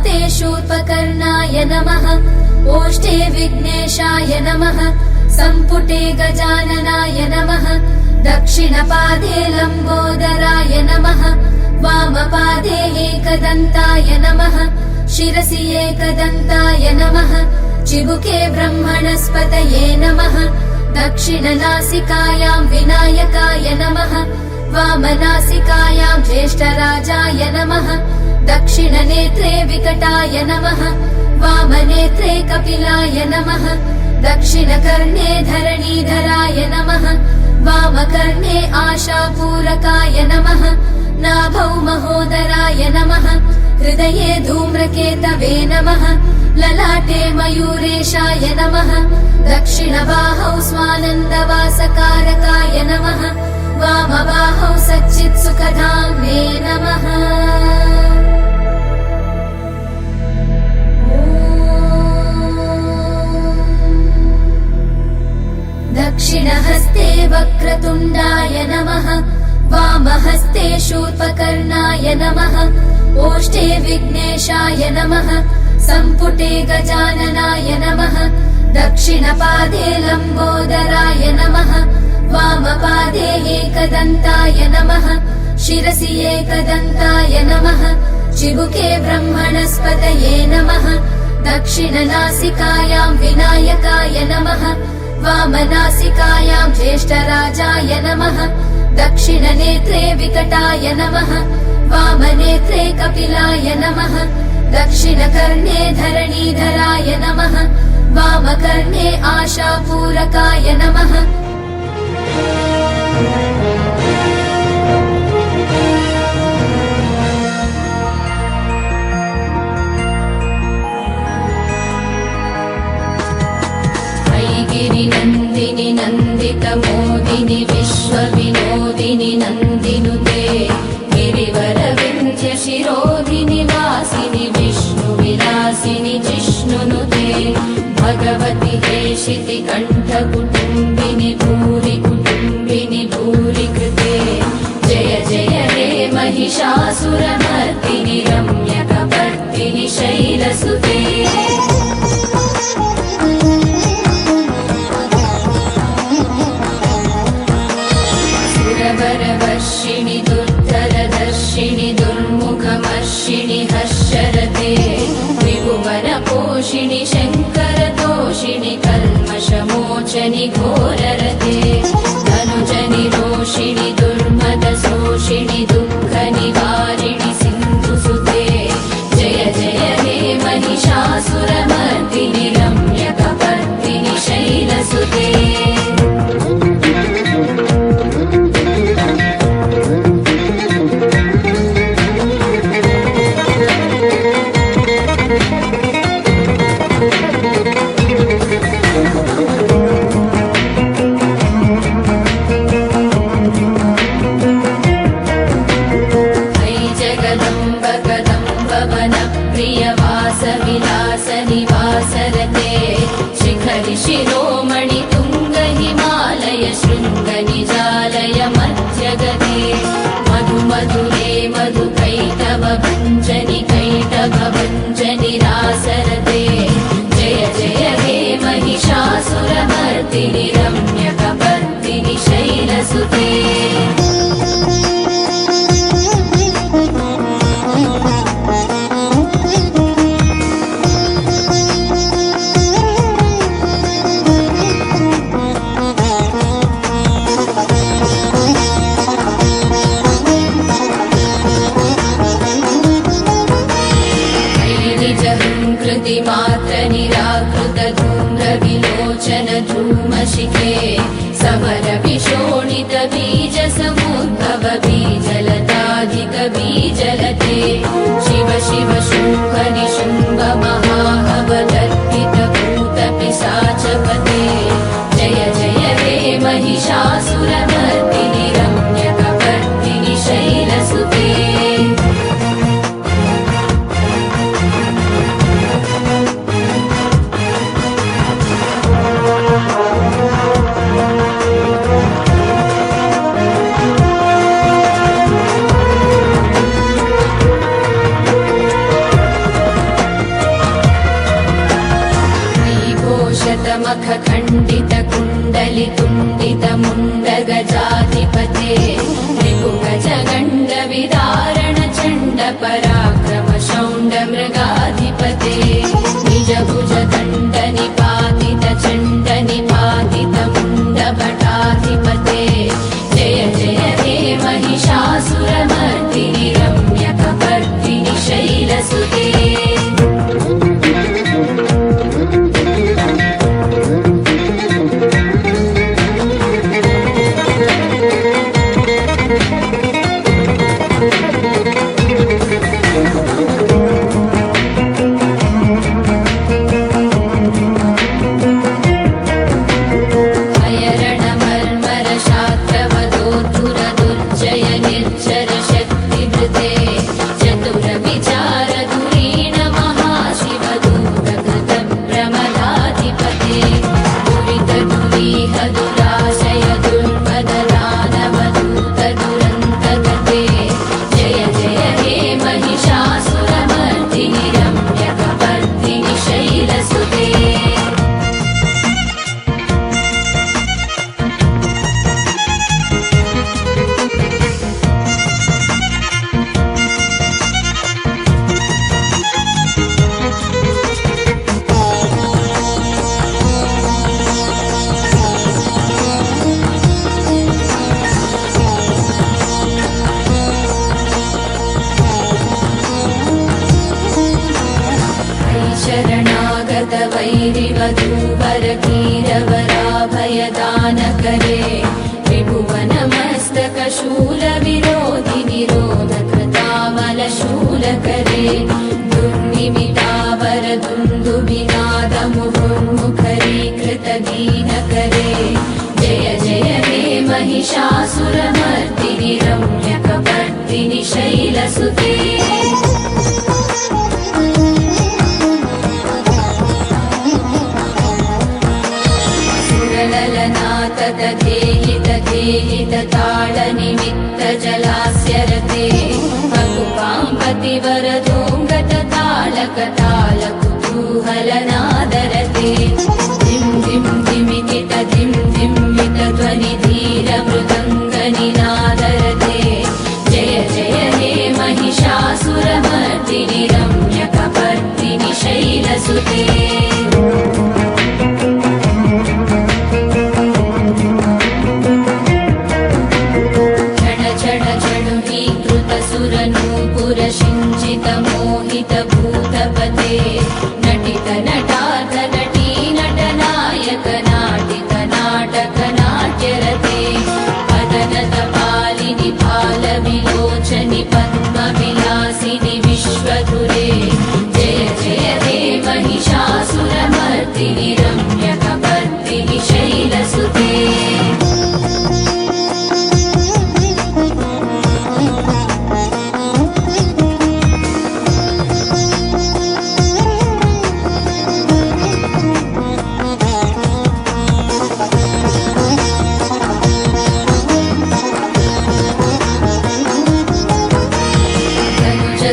हस्ते शूर्पकर्णाय नमः। ओष्ठे विघ्नेशाय नमः। सम्पुटे गजाननाय नमः। दक्षिणपादे लम्बोदराय नमः। वामपादे एकदन्ताय नमः। शिरसि एकदन्ताय नमः। चिबुके ब्रह्मणस्पतये नमः। दक्षिणनासिकायां विनायकाय नमः। वामनासिकायां ज्येष्ठराजाय नमः। दक्षिणनेत्रे विकटाय नमः। वामनेत्रे कपिलाय नमः। दक्षिणकर्णे धरणीधराय नमः। वामकर्णे आशापूरकाय नमः। नाभौ महोदराय नमः। हृदये धूम्रकेतवे नमः। ललाटे मयूरेशाय नमः। दक्षिणबाहौ स्वानन्दवासकारकाय नमः। वामबाहौ सच्चित्सुखधाम्ने नमः। दक्षिणहस्ते वक्रतुण्डाय नमः। वामहस्ते शूर्पकर्णाय नमः। ओष्ठे विघ्नेशाय नमः। सम्पुटे गजाननाय नमः। दक्षिणपादे लम्बोदराय नमः। वामपादे एकदन्ताय नमः। शिरसि एकदन्ताय नमः। चिबुके ब्रह्मणस्पतये नमः। दक्षिणनासिकायां विनायकाय नमः। वामनासिकायां ज्येष्ठराजाय नमः। दक्षिणनेत्रे विकटाय नमः। वामनेत्रे कपिलाय नमः। दक्षिणकर्णे धरणीधराय नमः। वामकर्णे आशापूरकाय नमः। गिरिनन्दिनि नन्दितमोदिनि विश्वविनोदिनि नन्दिनुते गिरिवरविन्ध्यशिरोधिनि वासिनि विष्णुविलासिनि जिष्णुनुते भगवति हेशिति कण्ठकुटुम्बिनि भूरि कुटुम्बिनि भूरि कृते जय जय हे महिषासुरमर्दिनि रम्यकपर्दिनि शैलसुते वरवर्षिणि दुर्धरदर्शिनि दुर्मुखमर्षिणि हर्षरते त्रिभुवनपोषिणि शङ्करतोषिणि कल्मषमोचनि घोररते धनुजनि रोषिणि दुर्मदशोषिणि दुःखनिवारिणि सिन्धुसुते जय जय हे महिषासुरमर्दिनि रम्यकपर्दिनि शैलसुते विलासनिवासरते शिखरि शिरोमणि तुङ्ग हिमालय शृङ्ग निजालय मध्यगते मधु मधुरे मधुकैटभ भञ्जनि कैटभ भञ्जनि रासरते जय जय हे महिषासुरमर्दिनि रम्यकपर्दिनि शैलसुते मात्र निराकृत धूम्र विलोचन धूमशिखे समर विशोणित बीज समुद्भव बीजलताधिक बीजलते शिव शिव शुम्भ निशुम्भ महाहवदर्पित भूत पिशाचपते जय जय हे महिषासुरमर्दिनि रम्यकपर्दिनि शैलसुते मख खण्डित कुण्डलि तुण्डित मुण्ड गजाधिपते रिपुगज गण्ड विदारण चण्ड पराक्रम शौण्ड मृगाधिपते निज भुज दण्ड निपातित चण्ड निपातित मुण्ड भटाधिपते जय जय हे महिषासुरमर्दिनि रम्यकपर्दिनि शैलसुते वैरिवधूवर कीरवराभयदानकरे त्रिभुवनमस्तक शूल विरोधि निरोधक तामल शूलकरे दुर्निमितावर दुन्दुभिनाद मुहुर्मुखरीकृत दीनकरे जय जय हे महिषासुरमर्दिनि रम्यकपर्दिनि शैलसुते धेहित ताल निमित्त जलास्य रते अकुपाम्पतिवर धूङ्गत तालक ताल कुतूहल नादरते धिं धिं धिमिकित धिं धिम्मित ध्वनि धीर मृदङ्ग निनादरते जय जय हे महिषासुरमर्दिनि रम्यकपर्दिनि शैलसुते शिञ्चित मोहित भूतपते नटित नटार्थ नटी नटनायक नाटित नाटक नाट्यरते पदनत पालिनि फाल विलोचनि पद्म विलासिनि विश्वधुरे जय जय हे महिषासुरमर्दिनि रम्यकपर्दिनि शैलसुते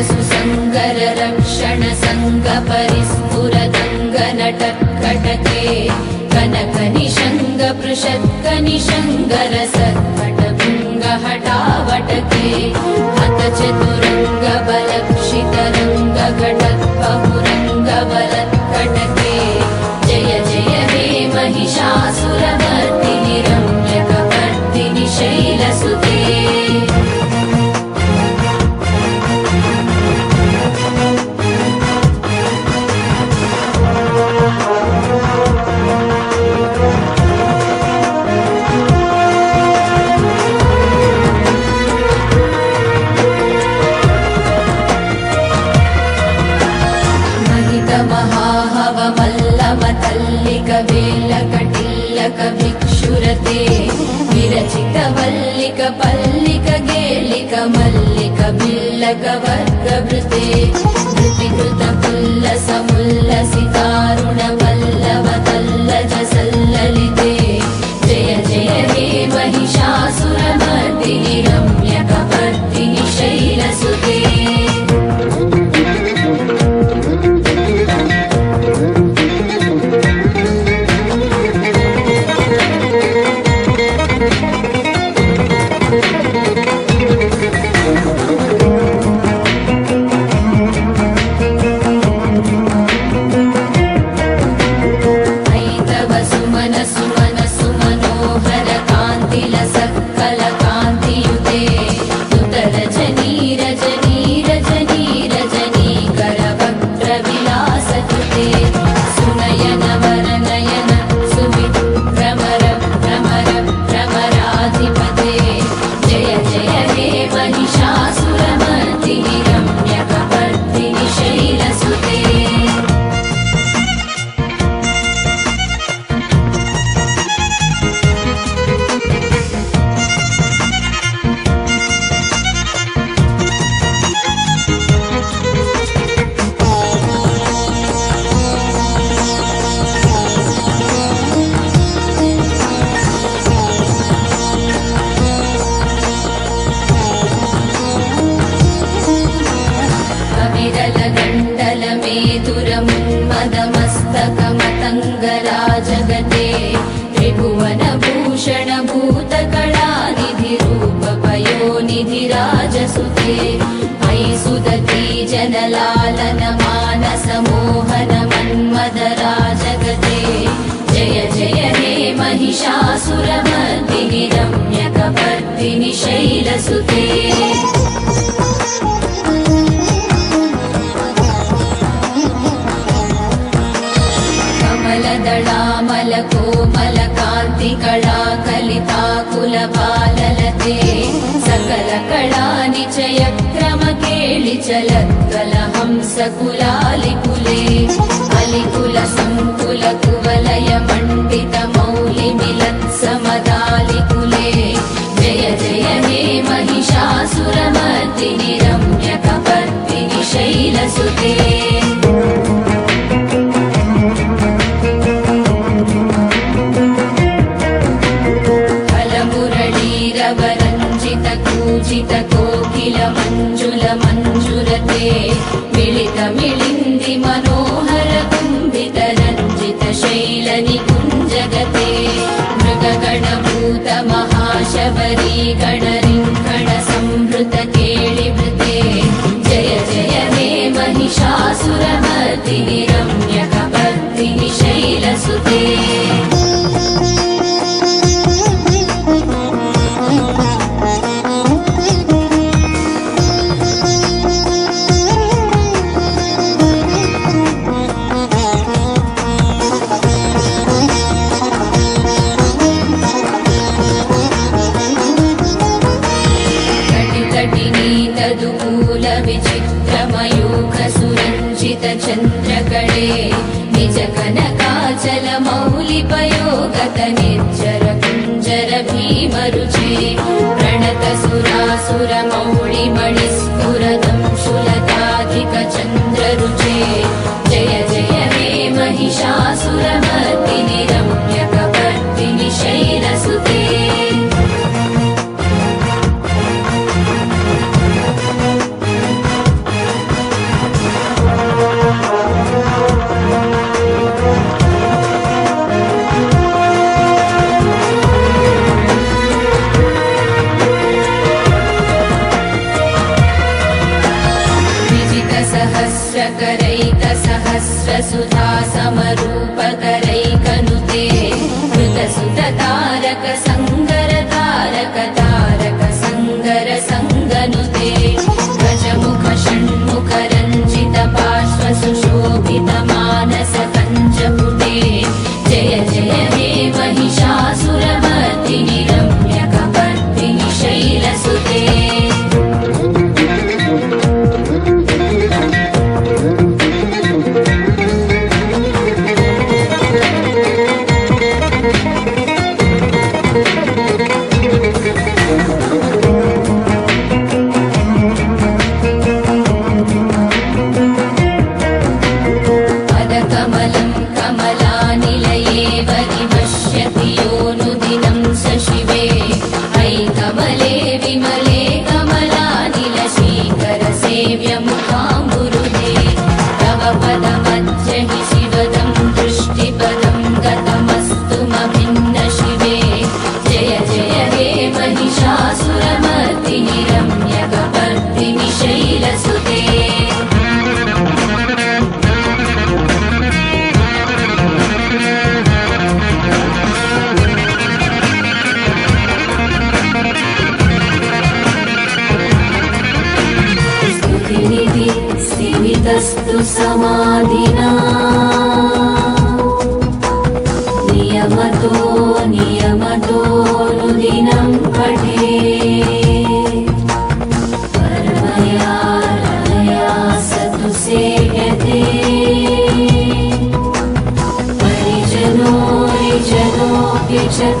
सुसङ्गर रक्षण सङ्ग परिस्फुरदङ्ग नटकटके कनक निषङ्ग पृषत्क निषङ्गर सत्पट भृङ्ग हटावटके हत चतुरङ्ग बलक्षित रङ्ग घटत्पहुरङ्ग बलत्कटके जय जय हे महिषासुरमर्दिनि रम्यकपर्दिनि शैलसुते महाहवमल्लमतल्लिक वेल्लकटिल्लक भिक्षुरते विरचित वल्लिक पल्लिक गेलिक मल्लिक बिल्लक वर्गभृते धृतिकृत पुल्लस मुल्लसितारुण वल्लव तल्लज सल्ललिते जय जय हे महिषासुरमर्दिनि रम्यकपर्दिनि शैलसुते वतु ते सुनयन वरनयन सुविभ्रमर भ्रमर भ्रमराधिपते जय जय हे महिषासुरमर्दिनि रम्यकपर्दिनि शैलसुते जगते त्रिभुवनभूषण भूतकलानिधिरूपपयोनिधिराजसुते मयि सुदती जनलालन मानसमोहन मन्मदराजगते जय जय हे महिषासुरमर्दिनि रम्यकपर्दिनि शैलसुते कोमलकान्तिकला कलिताकुलपाललते सकलकलानिचय क्रमकेलिचलत्कलहंसकुलालिकुले अलिकुलसङ्कुलकुवलय मण्डितमौलिमिलत्समदालिकुले जय जय हे महिषासुरमर्दिनि रम्यकपर्दिनि शैलसुते कोकिल मंजुल मंजुरते मिलित मिलिंदि मनोहर कुंभित रंजित शैल निकुंजगते मृगगण भूत महाशबरी गण रिंगण संभृत केलिवृते जय जय हे महिषासुरमर्दिनि रम्यकपर्दिनि शैलसुते चन्द्रकळे निज कनकाचल मौलिपयोगत निर्जर कुञ्जर भीमरुचे प्रणत सुरासुर मौलिमणिस्फुरदं शूलताधिक चन्द्ररुचे जय जय हे महिषासुरमर्दिनि रम्यकपर्दिनि शैलसुते सहस्रसुधा समरूपकरैकनुते कृतसुत तारक संगर तारक तारक संगर संगनुते गजमुख षण्मुख रञ्जित पार्श्व सुशोभित मानस पञ्चपुटे जय जय हे महिषासुरमर्दिनि रम्यकपर्दिनि शैलसुते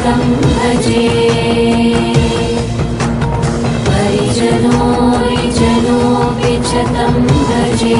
तं भजे परिजनोऽपि च तं भजे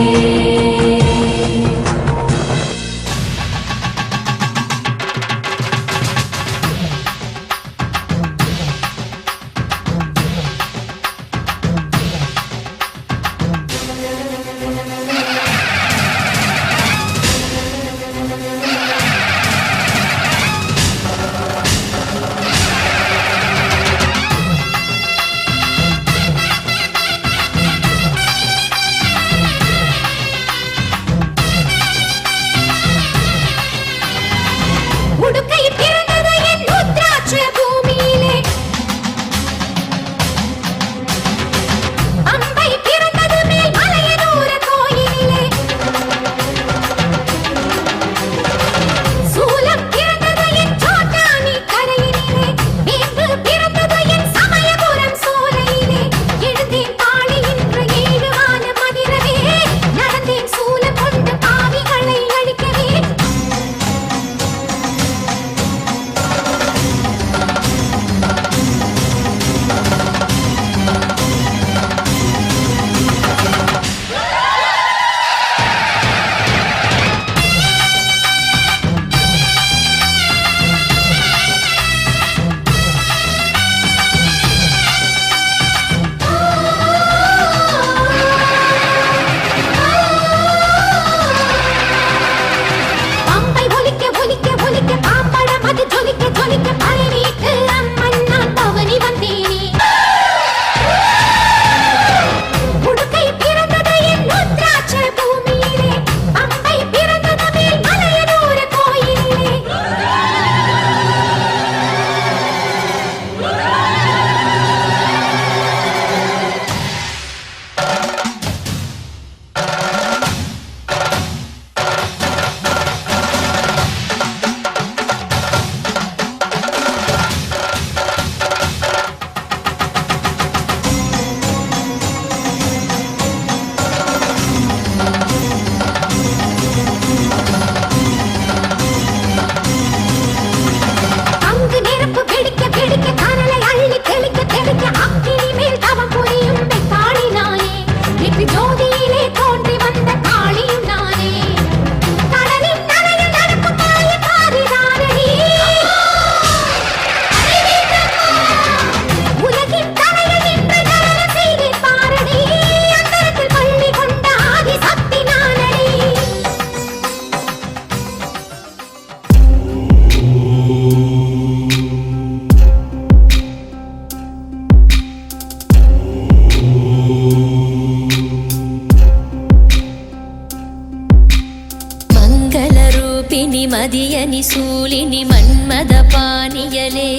மதியனி சூலினி மன்மத பாணியலே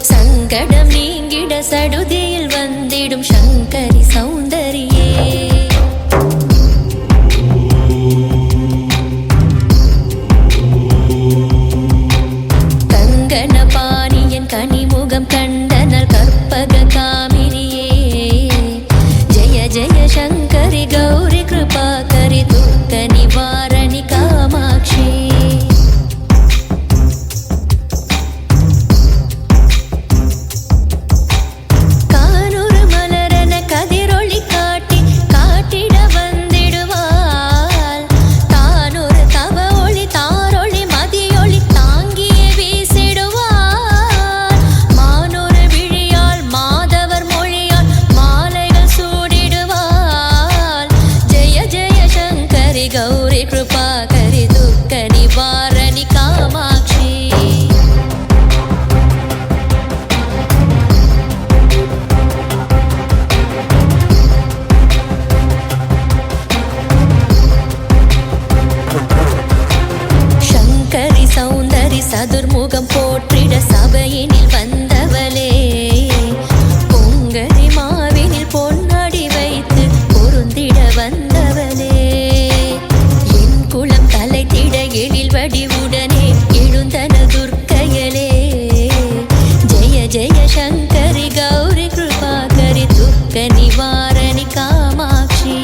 சங்கடம் நீங்கிட சடுதியில் வந்திடும் சங்கரி சௌந்தரியே கங்கன பாணியன் கனிமுகம் கண்டனல் கற்பக காமினியே ஜய ஜய சங்கரி கௌரி கிருபாகரி துர்க்க நிவாரணி காமாட்சி சதுர்முகம் போற்றிட சபையினில் வந்தவளே பொங்கரி மாவினில் பொன்னாடி வைத்து பொருந்திட வந்தவளே என் குலம் தலைத்திட எழில் வடிவுடனே எழுந்தன துர்க்கையலே ஜெய ஜெய சங்கரி கௌரி கிருபாகரி துர்க்க நிவாரணி காமாட்சி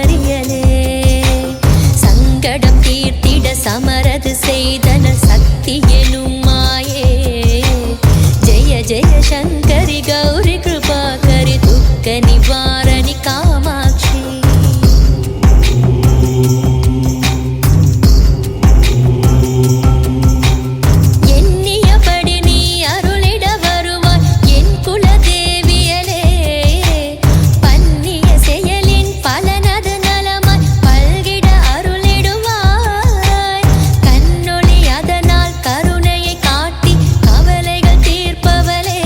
சௌந்தரியலே சங்கடம் தீர்த்திட சமரது செய்தனர் சக்தி எனும் மாயே ஜெய ஜெய சங்கரி கௌரி கிருபாகரி துக்க நிவாரணி காமாட்சி எண்ணியபடி நீ அருளிட வருவாய் என் குலதேவியலே பன்னிய செயலின் பலனது நலமாய் பல்கிட அருளிடுவாய் கண்ணொளி அதனால் கருணையை காட்டி கவலைகள் தீர்ப்பவளே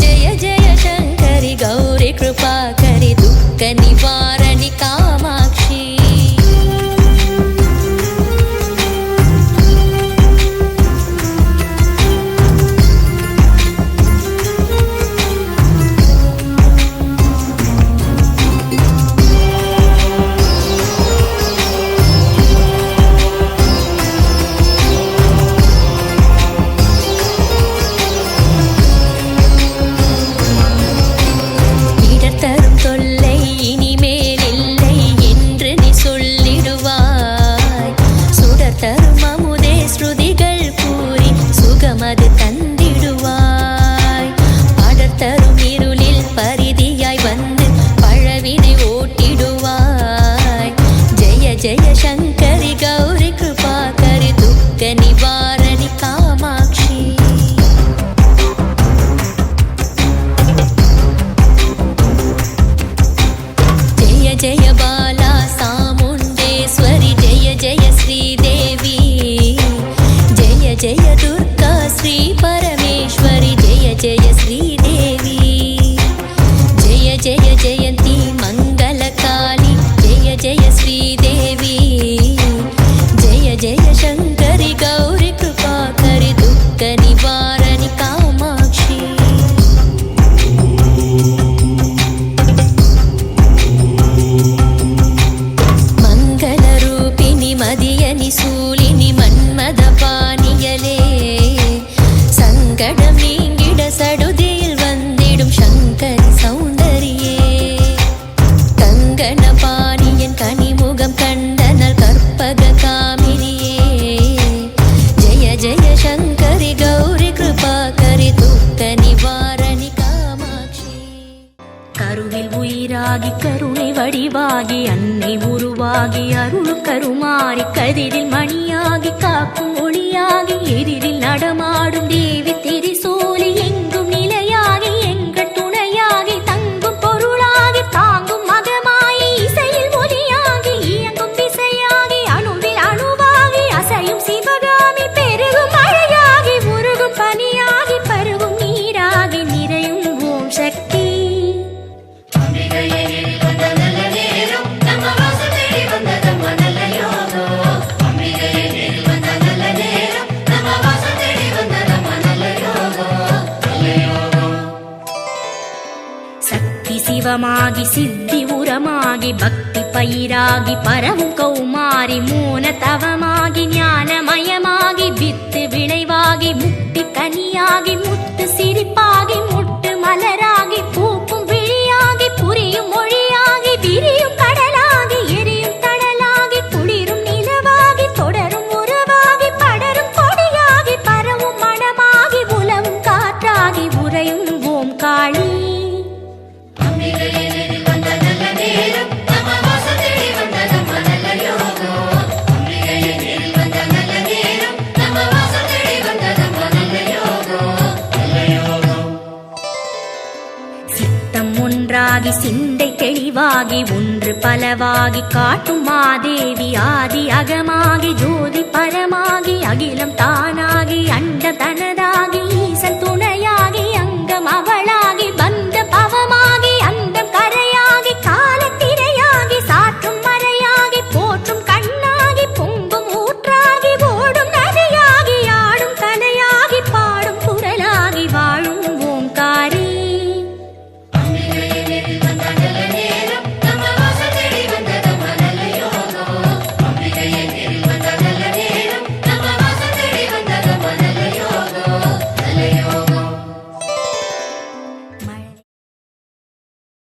ஜெய ஜெய சங்கரி கௌரி கிருபாகரி துக்க நிவாரணி காமாட்சி இடர் தரும் தொல்லை இனிமேல் இல்லை என்று நீ சொல்லிடுவாய் சுடர் தரும் அமுதே ஸ்ருதிகள் கூறி சுகமது தந்திடுவாய் படர் தரும் இருளில் பரிதியாய் வந்து பழவினை ஓட்டிடுவாய் ஜெய ஜெய சங்கரி கௌரி கிருபாகரி துக்க நிவாரணி காமாட்சி ஜெய ஜெய பாலா சாமுண்டேஸ்வரி ஜெய ஜெய ஸ்ரீதேவி ஜெய ஜெய துர்கா ஸ்ரீ பரமேஸ்வரி ஜெய ஜெய ஸ்ரீதேவி ஜெய ஜெய ஜெயந்தி மங்கள காளி ஜெய ஜெய ஸ்ரீதேவி ஜெய ஜெய சங்கரி கௌரி கிருபாகரி துக்க நிவாரணி காமாட்சி மங்கள ரூபிணி மதியனி சூலினி மன்மத பாணியலே சங்கடம் நீங்கிட சடுதியில் வந்திடும் சங்கரி சௌந்தரியே கங்கண பாணியன் கனிமுகம் கண்டனல் கற்பக காமினியே ஜெய ஜெய சங்கரி கௌரி கிருபாகரி துக்க நிவாரணி காமாட்சி கருவில் உயிராகி கருணை வடிவாகி அன்னை உருவாகி அருள் கருமாறி கதிரில் மணியாகி காக்கும் ஒளியாகி எதிரில் நடமாடும் தேவி திரிசூலி எங்கும் நிலையாகி எங்கள் துணையாகி தங்கும் பொருளாகி தாங்கும் மகமாயி இசையில் ஒலியாகி இயங்கும் திசையாகி அணுவில் அணுவாகி அசையும் சிவகாமி பெருகும் மழையாகி உருகும் பனியாகி பருகும் நீராகி நிறையும் ஓம் சக்தி சக்தி சிவமாகி சித்தி உரமாகி பக்தி பயிராகி பரவும் கௌமாரி மூன தவமாகி ஞானமயமாகி வித்து விளைவாகி முக்தி கனியாகி முத்து சிரிப்பாகி முட்டு மலராகி பூக்கும் விழியாகி புரியும் மொழியாகி விரியும் கடலாகி எரியும் தடலாகி குளிரும் நிலவாகி தொடரும் உறவாகி படரும் கொடியாகி பரவும் மனமாகி உலவும் காற்றாகி உறையும் ஓம் காளி சித்தம் ஒன்றாகி சிந்தை தெளிவாகி ஒன்று பலவாகி காட்டும் மாதேவி ஆதி அகமாகி ஜோதி பரமாகி அகிலம் தானாகி அண்ட தனதாகி ஈசன் துணையாகி